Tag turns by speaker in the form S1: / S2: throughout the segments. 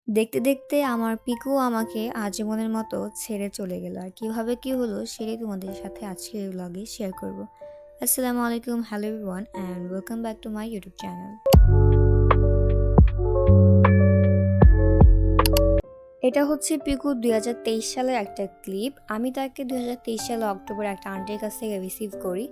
S1: দেখতে, দেখতে আমার পিকু আমাকে আজীবনের মতো ছেড়ে চলে গেল। আর কিভাবে কি হলো সেটাই তোমাদের সাথে আজকের এই ভ্লগে শেয়ার করব। আসসালামু আলাইকুম, hello everyone and welcome back to my YouTube channel. এটা হচ্ছে পিকু ২০২৩ সালের একটা ক্লিপ। আমি তাকে ২০২৩ সালে অক্টোবরে একটা আন্টির কাছ থেকে রিসিভ করি।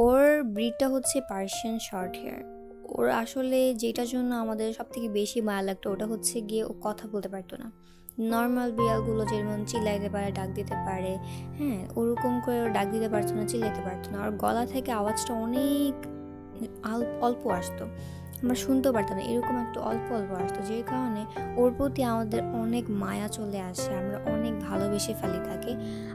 S1: ওর ব্রিডটা হচ্ছে পার্সিয়ান শর্ট হেয়ার। ওর আসলে যেটার জন্য আমাদের সবথেকে বেশি মায়া লাগতো ওটা হচ্ছে গিয়ে ও কথা বলতে পারতো না। নর্মাল বিড়ালগুলো যেমন চিল্লাইতে পারে, ডাক দিতে পারে, হ্যাঁ, ওরকম করে ও ডাক দিতে পারতো না, চিল্লাইতে পারতো না। ওর গলা থেকে আওয়াজটা অনেক অল্প আসতো, আমরা শুনতেও পারতাম না, এরকম একটু অল্প অল্প আসতো, যে কারণে ওর প্রতি আমাদের অনেক মায়া চলে আসে, আমরা অনেক ভালোবেসে ফেলি তাকে।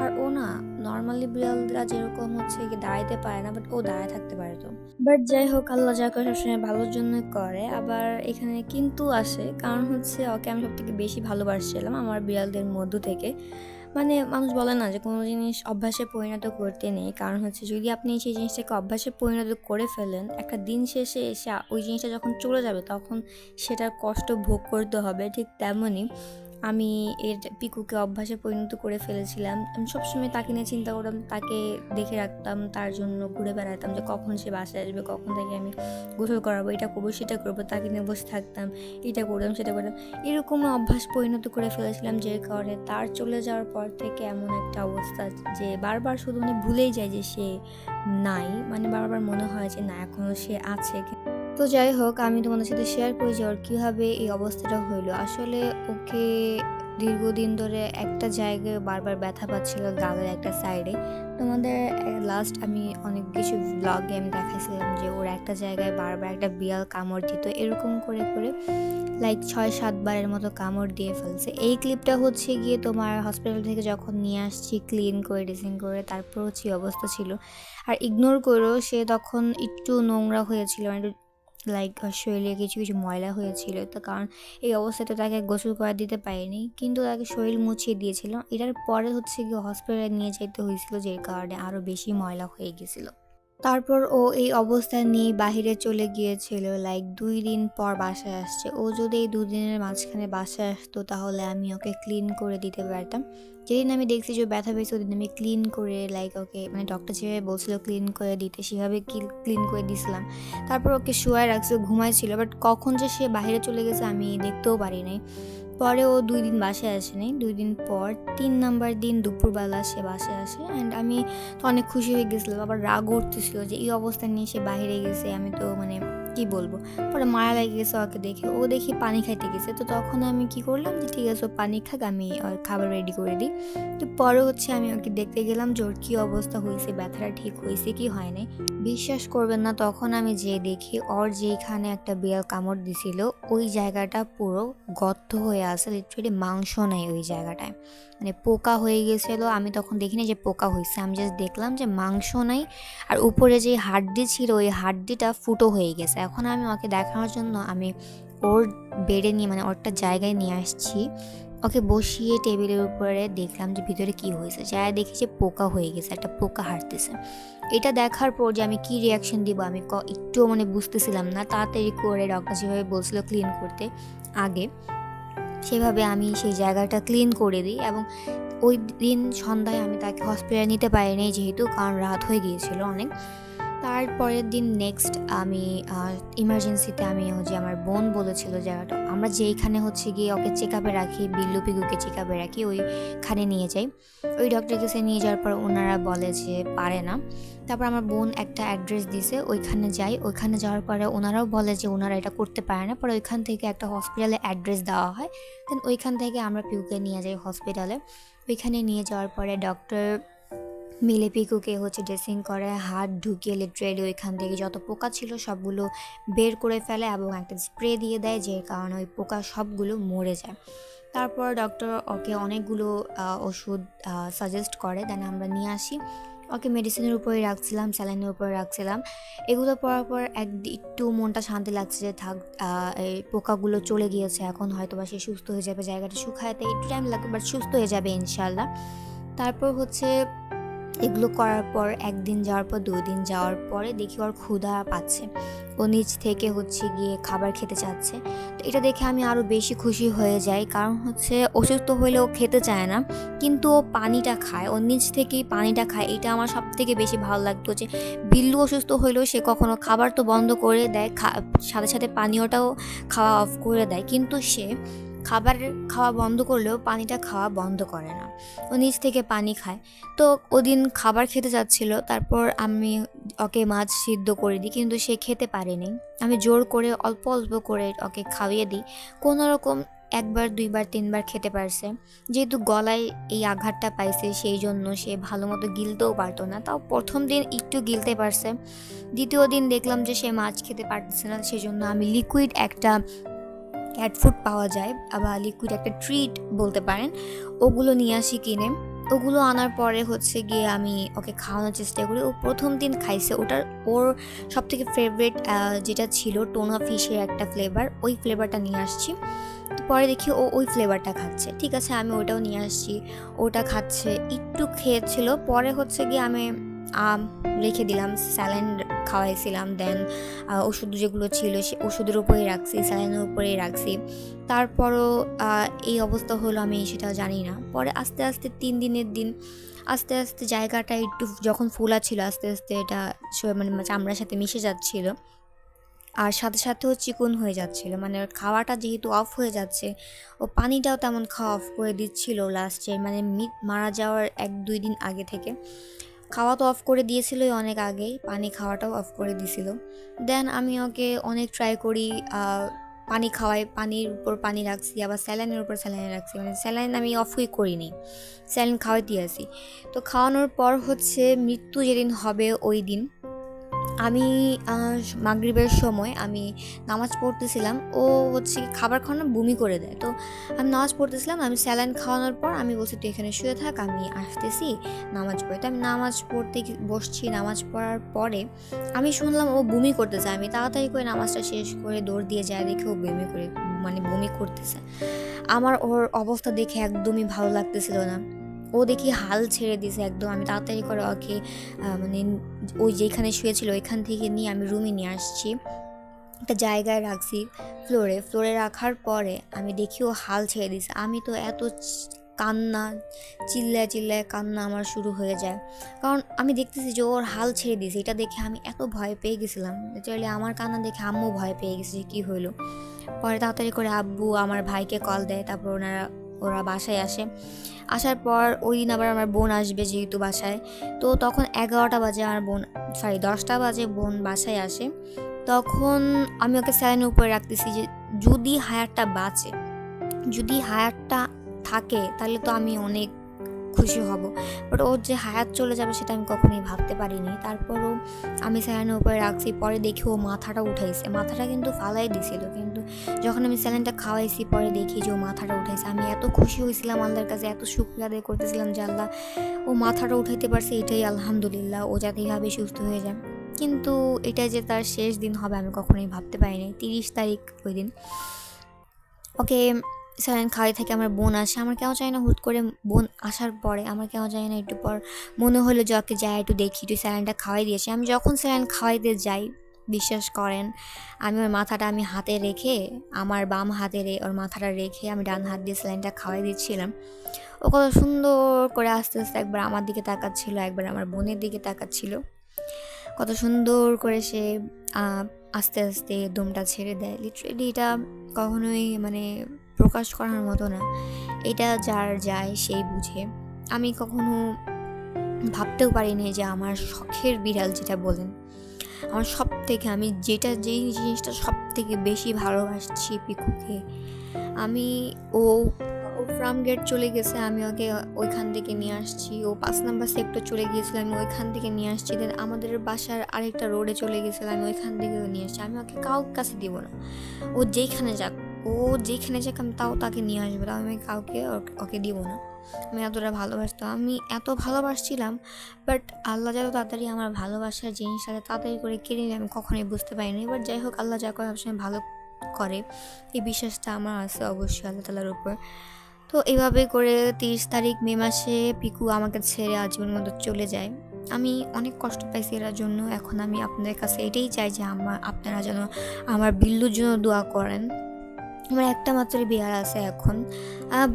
S1: আর ও না, নর্মালি বিড়ালরা যেরকম হচ্ছে কি দাঁড়াইতে পারে না, বাট ও দাঁড়ায় থাকতে পারতো। বাট যাই হোক, আল্লাহ যা করে সবসময় ভালোর জন্যই করে। আবার এখানে কিন্তু আসে, কারণ হচ্ছে ওকে আমি সব থেকে বেশি ভালোবাসছিলাম আমার বিড়ালদের মধ্য থেকে। মানে মানুষ বলে না যে কোনো জিনিস অভ্যাসে পরিণত করতে নেই, কারণ হচ্ছে যদি আপনি সেই জিনিসটাকে অভ্যাসে পরিণত করে ফেলেন, একটা দিন শেষে এসে ওই জিনিসটা যখন চলে যাবে তখন সেটার কষ্ট ভোগ করতে হবে। ঠিক তেমনই আমি এর পিকুকে অভ্যাসে পরিণত করে ফেলেছিলাম। আমি সবসময় তাকে নিয়ে চিন্তা করতাম, তাকে দেখে রাখতাম, তার জন্য ঘুরে বেড়াতাম যে কখন সে বাসায় আসবে, কখন থেকে আমি গোসল করাবো, এটা করবো সেটা করবো, তাকে নিয়ে বসে থাকতাম, এটা করতাম সেটা করতাম, এরকম অভ্যাস পরিণত করে ফেলেছিলাম, যে কারণে তার চলে যাওয়ার পর থেকে এমন একটা অবস্থা যে বারবার শুধু মানে ভুলেই যায় যে সে নাই, মানে বারবার মনে হয় যে না, এখনও সে আছে। তো যাই হোক, আমি তোমাদের সাথে শেয়ার করি যে ওর কীভাবে এই অবস্থাটা হইলো। আসলে ওকে দীর্ঘদিন ধরে একটা জায়গায় বারবার ব্যথা পাচ্ছিল, গালের একটা সাইডে। তোমাদের লাস্ট আমি অনেক কিছু ব্লগে আমি দেখাইছিলাম যে ওর একটা জায়গায় বারবার একটা বিড়াল কামড় দিত, এরকম করে করে লাইক ৬-৭ বারের মতো কামড় দিয়ে ফেলছে। এই ক্লিপটা হচ্ছে গিয়ে তোমার হসপিটাল থেকে যখন নিয়ে আসছি ক্লিন করে ড্রেসিং করে, তারপর হচ্ছে এই অবস্থা ছিল। আর ইগনোর করেও সে তখন একটু নোংরা হয়েছিল, মানে লাইক শরীরে কিছু কিছু ময়লা হয়েছিল, তো কারণ এই অবস্থাতে তাকে গোসল করা দিতে পারিনি, কিন্তু তাকে শরীর মুছিয়ে দিয়েছিল। এটার পরে হচ্ছে গিয়ে হসপিটালে নিয়ে যেতে হয়েছিল, যে কারণে আরও বেশি ময়লা হয়ে গেছিলো। তারপর ও এই অবস্থা নিয়ে বাহিরে চলে গিয়েছিল, লাইক ২ দিন পর বাসায় আসছে। ও যদি এই ২ দিনের মাঝখানে বাসায় আসতো তাহলে আমি ওকে ক্লিন করে দিতে পারতাম। যেদিন আমি দেখছি যে ও ব্যথা পেয়েছে ওদিন আমি ক্লিন করে, লাইক ওকে মানে ডক্টর যেভাবে বলছিল ক্লিন করে দিতে সেভাবে ক্লিন করে দিয়েছিলাম। তারপর ওকে শোয়ায় রাখছে, ঘুমাইছিল, বাট কখন যে সে বাইরে চলে গেছে আমি দেখতেও পারি নাই। পরে ও ২ দিন বাসায় আসেনি। ২ দিন পর ৩ নাম্বার দিন দুপুরবেলা সে বাসায় আসে, অ্যান্ড আমি তো অনেক খুশি হয়ে গেছিলাম। আবার রাগও উঠতেছিল যে এই অবস্থা নিয়ে সে বাহিরে গেছে, আমি তো মানে কি বলবো। পরে মায়া লেগে গেছে ওকে দেখে, ও দেখি পানি খাইতে গেছে। তো তখন আমি কি করলাম যে ঠিক আছে ও পানি খাক, আমি ওর খাবার রেডি করে দিই। তো পরে হচ্ছে আমি ওকে দেখতে গেলাম যে ওর কী অবস্থা হয়েছে, ব্যথাটা ঠিক হয়েছে কি হয় নাই। বিশ্বাস করবেন না, তখন আমি যেয়ে দেখি ওর যেইখানে একটা বিড়াল কামড় দিছিল ওই জায়গাটা পুরো গর্ত হয়ে আছে, লিটারেলি মাংস নেই ওই জায়গাটায়, মানে পোকা হয়ে গেছিলো। আমি তখন দেখিনি যে পোকা হয়েছে, আমি জাস্ট দেখলাম যে মাংস নাই, আর উপরে যে হাড্ডি ছিল ওই হাড্ডিটা ফুটো হয়ে গেছে। এখন আমি ওকে দেখানোর জন্য আমি ওর বেডে নিয়ে, মানে ওরটা জায়গায় নিয়ে আসছি, ওকে বসিয়ে টেবিলের উপরে দেখলাম যে ভিতরে কি হয়েছে, যাই দেখি যে পোকা হয়ে গেছে, একটা পোকা হাঁটতেছে। এটা দেখার পর যে আমি কি রিয়াকশন দিব আমি একটুও মানে বুঝতেছিলাম না। তাড়াতাড়ি করে ডক্টর যেভাবে বলছিল ক্লিন করতে আগে, সেভাবে আমি সেই জায়গাটা ক্লিন করে দিই। এবং ওই দিন সন্ধ্যায় আমি তাকে হসপিটালে নিতে পারিনি, যেহেতু কারণ রাত হয়ে গিয়েছিল অনেক। তারপরের দিন নেক্সট আমি ইমার্জেন্সিতে আমি যে আমার বোন বলেছিল জায়গাটা, আমরা যেইখানে হচ্ছে গিয়ে ওকে চেক আপে রাখি, বিল্লু পিকুকে চেক আপে রাখি, ওইখানে নিয়ে যাই। ওই ডক্টরের কাছে নিয়ে যাওয়ার পর ওনারা বলে যে পারে না। তারপর আমার বোন একটা অ্যাড্রেস দিছে, ওইখানে যাই। ওইখানে যাওয়ার পরে ওনারাও বলে যে ওনারা এটা করতে পারে না। পরে ওইখান থেকে একটা হসপিটালে অ্যাড্রেস দেওয়া হয়, দেন ওইখান থেকে আমরা পিকুকে নিয়ে যাই হসপিটালে। ওইখানে নিয়ে যাওয়ার পরে ডক্টর মিলে পিকুকে হচ্ছে ড্রেসিং করে, হাত ঢুকিয়ে লিটারেলি ওইখান থেকে যত পোকা ছিল সবগুলো বের করে ফেলে এবং একটা স্প্রে দিয়ে দেয়, যে কারণে ওই পোকা সবগুলো মরে যায়। তারপর ডক্টর ওকে অনেকগুলো ওষুধ সাজেস্ট করে, দেন আমরা নিয়ে আসি। ওকে মেডিসিনের উপরে রাখছিলাম, স্যালাইনের উপরে রাখছিলাম। এগুলো পড়ার পর একটু মনটা শান্তি লাগছে যে থাক, এই পোকাগুলো চলে গিয়েছে, এখন হয়তো বা সে সুস্থ হয়ে যাবে, জায়গাটা শুকাতে একটু টাইম লাগবে বাট সুস্থ হয়ে যাবে ইনশাল্লাহ। তারপর হচ্ছে এগুলো করার পর একদিন যাওয়ার পর 2 দিন যাওয়ার পরে দেখি ওর ক্ষুধা পাচ্ছে, ও নিজ থেকে হচ্ছে গিয়ে খাবার খেতে চাচ্ছে। তো এটা দেখে আমি আরও বেশি খুশি হয়ে যাই, কারণ হচ্ছে অসুস্থ হলেও খেতে চায় না, কিন্তু ও পানিটা খায়, ওর নিজ থেকেই পানিটা খায়। এটা আমার সব থেকে বেশি ভালো লাগতো যে বিল্লু অসুস্থ হলেও সে কখনো খাবার তো বন্ধ করে দেয়, সাথে সাথে পানীয়টাও খাওয়া অফ করে দেয়, কিন্তু সে খাবার খাওয়া বন্ধ করলেও পানিটা খাওয়া বন্ধ করে না, ও নিজ থেকে পানি খায়। তো ওদিন খাবার খেতে যাচ্ছিল, তারপর আমি ওকে মাছ সিদ্ধ করে দিই, কিন্তু সে খেতে পারেনি। আমি জোর করে অল্প অল্প করে ওকে খাইয়ে দিই, কোনো রকম 1বার 2বার 3বার খেতে পারছে। যেহেতু গলায় এই আঘাতটা পাইছে সেই জন্য সে ভালো মতো গিলতেও পারতো না, তাও প্রথম দিন একটু গিলতে পারছে। দ্বিতীয় দিন দেখলাম যে সে মাছ খেতে পারতেছে না, সেজন্য আমি লিকুইড একটা ক্যাট ফুড পাওয়া যায়, আবার লিকুইড একটা ট্রিট বলতে পারেন, ওগুলো নিয়ে আসি কিনে। ওগুলো আনার পরে হচ্ছে গিয়ে আমি ওকে খাওয়ানোর চেষ্টা করি। ও প্রথম দিন খাইছে, ওর সবথেকে ফেভারিট যেটা ছিল টোনা ফিশের একটা ফ্লেভার, ওই ফ্লেভারটা নিয়ে আসছি। তো পরে দেখি ও ওই ফ্লেভারটা খাচ্ছে, ঠিক আছে আমি ওটাও নিয়ে আসছি, ওটা খাচ্ছে, একটু খেয়েছিল। পরে হচ্ছে গিয়ে আমি রেখে দিলাম, স্যালাইন খাওয়াইছিলাম, দেন ওষুধ যেগুলো ছিল সে ওষুধের উপরেই রাখছি, স্যালাইনের উপরেই রাখছি। তারপরও এই অবস্থা হলো আমি সেটা জানি না। পরে আস্তে আস্তে 3 দিনের দিন আস্তে আস্তে জায়গাটা একটু যখন ফোলা ছিল, আস্তে আস্তে এটা মানে চামড়ার সাথে মিশে যাচ্ছিল, আর সাথে সাথেও চিকন হয়ে যাচ্ছিল, মানে ওর খাওয়াটা যেহেতু অফ হয়ে যাচ্ছে, ও পানিটাও তেমন খাওয়া অফ করে দিচ্ছিল লাস্টে, মানে মারা যাওয়ার 1-2 দিন আগে থেকে। খাওয়া তো অফ করে দিয়েছিল অনেক আগেই, পানি খাওয়াটাও অফ করে দিয়েছিল। দেন আমি ওকে অনেক ট্রাই করি, পানি খাওয়াই, পানির উপর পানি রাখছি, আবার স্যালাইনের উপর স্যালাইন রাখছি, মানে স্যালাইন আমি অফই করিনি, স্যালাইন খাওয়াইতে আসি। তো খাওয়ানোর পর হচ্ছে মৃত্যু যেদিন হবে ওই দিন আমি মাগরিবের সময় আমি নামাজ পড়তেছিলাম, ও হচ্ছে খাবার খাওয়ানো বমি করে দেয়। তো আমি নামাজ পড়তেছিলাম, আমি স্যালাইন খাওয়ানোর পর আমি বলছি তুই এখানে শুয়ে থাক, আমি আসতেছি নামাজ পড়ে। তো আমি নামাজ পড়তে বসছি, নামাজ পড়ার পরে আমি শুনলাম ও বমি করতেছে। আমি তাড়াতাড়ি করে নামাজটা শেষ করে দৌড় দিয়ে যায়, দেখে ও বমি করতেছে। আমার ওর অবস্থা দেখে একদমই ভালো লাগতেছিল না, ও দেখি হাল ছেড়ে দিয়েছে একদম। আমি তাড়াতাড়ি করে ওকে মানে ওই যেখানে শুয়েছিল ওইখান থেকে নিয়ে আমি রুমে নিয়ে আসছি, একটা জায়গায় রাখছি, ফ্লোরে রাখার পরে আমি দেখি ও হাল ছেড়ে দিয়েছে। আমি তো এত কান্না, চিল্লায় কান্না আমার শুরু হয়ে যায়, কারণ আমি দেখতেছি যে ওর হাল ছেড়ে দিয়েছে। এটা দেখে আমি এত ভয় পেয়ে গেছিলাম, ন্যাচারালি আমার কান্না দেখে আম্মু ভয় পেয়ে গেছে যে কী হইলো। পরে তাড়াতাড়ি করে আব্বু আমার ভাইকে কল দেয়, তারপর ওরা বাসায় আসে। আসার পর ওই দিন আবার আমার বোন আসবে যেহেতু বাসায়, তো তখন 11টা বাজে, 10টা বাজে বোন বাসায় আসে। তখন আমি ওকে স্যালাইনের উপরে রাখতেছি যে যদি হায়ারটা বাঁচে, যদি হায়ারটা থাকে তাহলে তো আমি অনেক খুশি হব, বাট ওর যে হায়াত চলে যাবে সেটা আমি কখনোই ভাবতে পারিনি। তারপরও আমি স্যালাইনের উপরে রাখছি, পরে দেখি ও মাথাটা উঠাইছে, মাথাটা কিন্তু ফালাই দিছিল, কিন্তু যখন আমি স্যালাইনটা খাওয়াইছি পরে দেখি যে ও মাথাটা উঠাইছে। আমি এত খুশি হয়েছিলাম আল্লাহর কাছে, এত শুকরিয়া আদায় করতেছিলাম যে আল্লাহ ও মাথাটা উঠাইতে পারছে, এটাই আলহামদুলিল্লাহ, ও যাতে এইভাবে সুস্থ হয়ে যায়। কিন্তু এটা যে তার শেষ দিন হবে আমি কখনোই ভাবতে পারিনি। 30 তারিখ ওই দিন ওকে স্যালাইন খাওয়াই থেকে আমার বোন আসে। আমার কেন চাই না, হুট করে বোন আসার পরে আমার কেন চাই না, একটু পর মনে হলো যে ওকে যাই একটু দেখি, একটু স্যালাইনটা খাওয়াই দিয়েছি। আমি যখন স্যালাইন খাওয়াইতে যাই, বিশ্বাস করেন আমি ওর মাথাটা আমি হাতে রেখে, আমার বাম হাতে ওর মাথাটা রেখে আমি ডান হাত দিয়ে স্যালাইনটা খাওয়াই দিচ্ছিলাম। ও কত সুন্দর করে আস্তে আস্তে একবার আমার দিকে তাকাচ্ছিল, একবার আমার বোনের দিকে তাকাচ্ছিল, কত সুন্দর করে সে আস্তে আস্তে দমটা ছেড়ে দেয়। লিটারেলি এটা কখনোই মানে প্রকাশ করার মতো না, এটা যার যায় সেই বুঝে। আমি কখনো ভাবতেও পারিনি যে আমার শখের বিড়াল যেটা বলেন, আমার সব থেকে আমি যেই জিনিসটা সব থেকে বেশি ভালোবাসছি পিকুকে, আমি ও ফার্ম গেট চলে গেছে, আমি ওকে ওইখান থেকে নিয়ে আসছি। ও 5 নাম্বার সেক্টর চলে গিয়েছিল, আমি ওইখান থেকে নিয়ে আসছি। দেন আমাদের বাসার আরেকটা রোডে চলে গেছিল, আমি ওইখান থেকে নিয়ে আসছি। আমি ওকে কাউকে কাছে দিব না, ও যেখানে যাক আমি তাও তাকে নিয়ে আসবো, তাও আমি কাউকে ওকে দিব না। আমি এতটা ভালোবাসতাম, আমি এত ভালোবাসছিলাম, বাট আল্লাহ যত তাড়াতাড়ি আমার ভালোবাসার জিনিসটাকে তাড়াতাড়ি করে কেড়ে নিয়ে আমি কখনোই বুঝতে পারিনি। এবার যাই হোক, আল্লাহ যা করে সবসময় ভালো করে, এই বিশ্বাসটা আমার আছে অবশ্যই আল্লাহ তাআলার উপর। তো এভাবে করে 30 তারিখ মে মাসে পিকু আমাকে ছেড়ে আজীবন মতো চলে যায়। আমি অনেক কষ্ট পাইছি এটার জন্য। এখন আমি আপনাদের কাছে এটাই চাই যে আপনারা যেন আমার বিল্লুর জন্য দোয়া করেন। আমার একটা মাত্রই বিড়াল আছে এখন,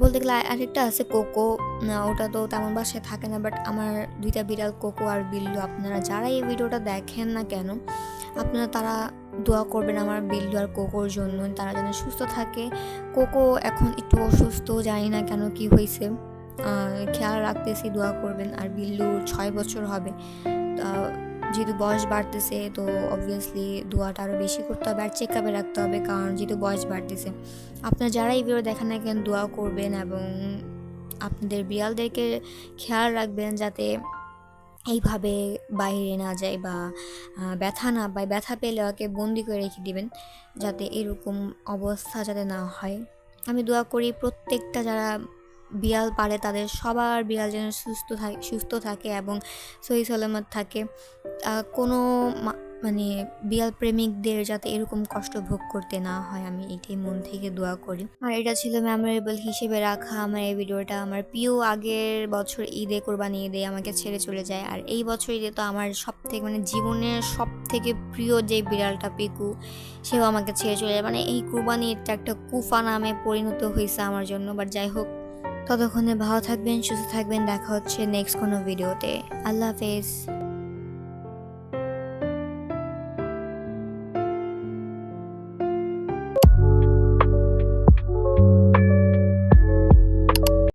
S1: বলতে গেলে আরেকটা আছে কোকো। ওটা তো তেমন বাসায় থাকে না, বাট আমার 2টা বিড়াল কোকো আর বিল্লু। আপনারা যারা এই ভিডিওটা দেখেন না কেন, আপনারা তারা দোয়া করবেন আমার বিল্লু আর কোকোর জন্য, তারা যেন সুস্থ থাকে। কোকো এখন একটু অসুস্থ, জানি না কেন কি হয়েছে, খেয়াল রাখতেছি, দোয়া করবেন। আর বিল্লুর 6 বছর হবে, যেহেতু বয়স বাড়তেছে তো অবভিয়াসলি দোয়াটা আরও বেশি করতে হবে আর চেক আপে রাখতে হবে, কারণ যেহেতু বয়স বাড়তেছে। আপনারা যারা এই ভিডিও দেখেন না কেন দোয়া করবেন এবং আপনাদের বিড়ালদেরকে খেয়াল রাখবেন যাতে এইভাবে বাইরে না যায় বা ব্যথা না পায়। ব্যথা পেলে ওকে বন্দি করে রেখে দিবেন যাতে এরকম অবস্থা যাতে না হয়। আমি দোয়া করি প্রত্যেকটা যারা বিড়াল পালে তাদের সবার বিড়াল যেন সুস্থ থাকে এবং সহি সালামত থাকে। কোনো মানে বিড়াল প্রেমিকদের যাতে এরকম কষ্ট ভোগ করতে না হয়, আমি এটাই মন থেকে দোয়া করি। আর এটা ছিল মেমোরেবল হিসেবে রাখা আমার এই ভিডিওটা। আমার প্রিয় আগের বছর ঈদে, কোরবানি ঈদে আমাকে ছেড়ে চলে যায়, আর এই বছর ঈদে তো আমার সব থেকে মানে জীবনের সব থেকে প্রিয় যে বিড়ালটা পিকু, সেও আমাকে ছেড়ে চলে যায়। মানে এই কোরবানি ঈদটা একটা কুফা নামে পরিণত হয়েছে আমার জন্য। বাট যাই হোক, ততক্ষণে ভালো থাকবেন, সুস্থ থাকবেন। দেখা হচ্ছে নেক্সট কোনো ভিডিওতে। আল্লাহ হাফেজ।